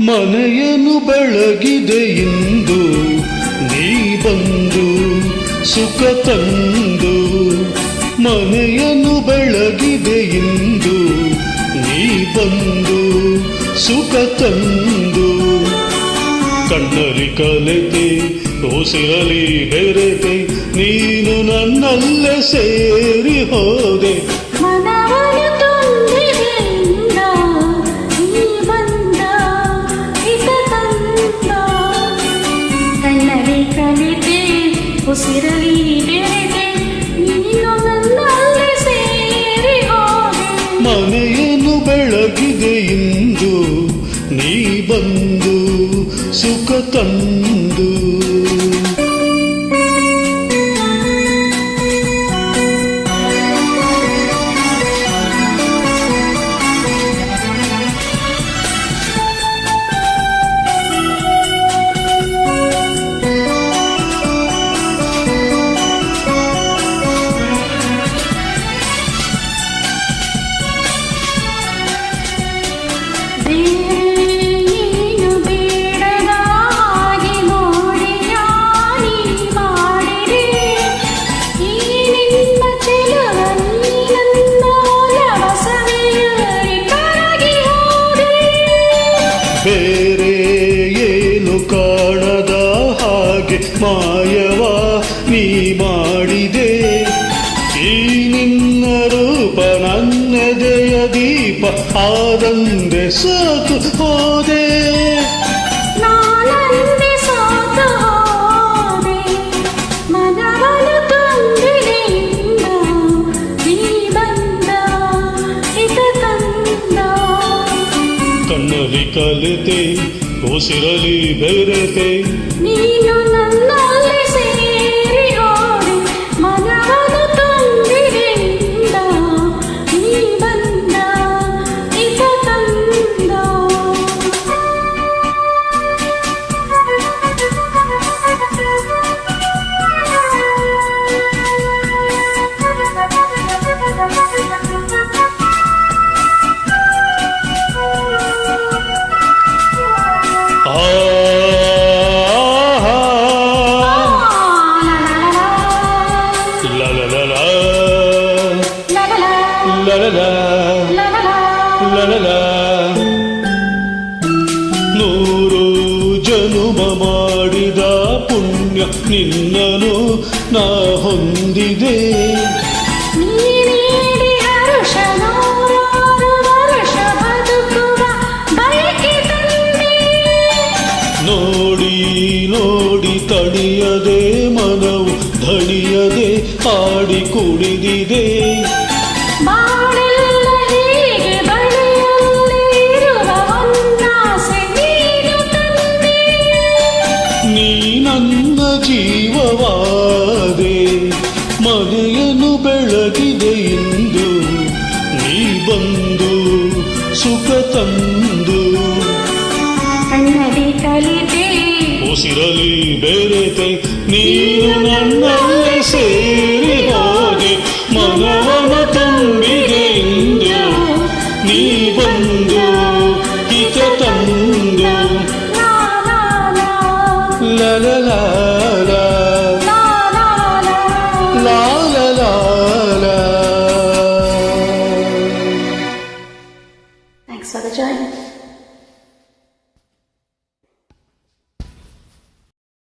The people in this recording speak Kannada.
ಮನೆಯನ್ನು ಬೆಳಗಿದೆ ಇಂದು ನೀ ಬಂದು ಸುಖ ತಂದು. ಮನೆಯನ್ನು ಬೆಳಗಿದೆ ಇಂದು ನೀ ಬಂದು ಸುಖ ತಂದು. ಕಣ್ಣಲ್ಲಿ ಕಲೆತೆ ಉಸಿರಲಿ ಬೆರೆತೆ ನೀನು ನನ್ನಲ್ಲೇ ಸೇರಿ ಹೋದೆ. ಉಸಿರಲಿ ಬೆರೆತೆ ನೀನು ನನ್ನಲ್ಲಿ ಸೇರಿ ಹೋದೆ. ಮನೆಯನ್ನು ಬೆಳಗಿದೆ ಇಂದು ನೀ ಬಂದು ಸುಖ ತಂದು. ಬೇರೆ ಏನು ಕಾಣದ ಹಾಗೆ ಮಾಯವ ನೀ ಮಾಡಿದೆ. ಈ ನಿನ್ನ ರೂಪ ನನ್ನೆದೆಯ ದೀಪ ಆದಂದೆ ಸಾಕು ಹೋದೆ. ಕಣ್ಣಲ್ಲಿ ಕಲಿತೆ ಉಸಿರಲಿ ಬೆರೆತೆ ನೀನು ನನ್ನಲ್ಲಿ ಸೇರಿ ಹೋದೆ. ಮನವನ್ನು ತುಂಬಿದೆಯಿಂದ ನೀ ಬಂದ ಇತ ತಂದ. ನೂರು ಜನುಮ ಮಾಡಿದ ಪುಣ್ಯ ನಿನ್ನನು ನಾ ಹೊಂದಿದೆ. ನೋಡಿ ನೋಡಿ ತಣಿಯದೆ ಮನವು ಧಣಿಯದೆ ಹಾಡಿ ಕುಡಿದಿದೆ. ನೀ ನನ್ನ ಜೀವವಾದೆ. ಮನೆಯನ್ನು ಬೆಳಗಿದೆ ಇಂದು ನೀ ಬಂದು ಸುಖ ತಂದು. ಕಣ್ಣಲ್ಲಿ ಕಲಿತೆ ಉಸಿರಲಿ ಬೆರೆತೆ ನೀನು ನನ್ನಲ್ಲೇ ಸೇರಿ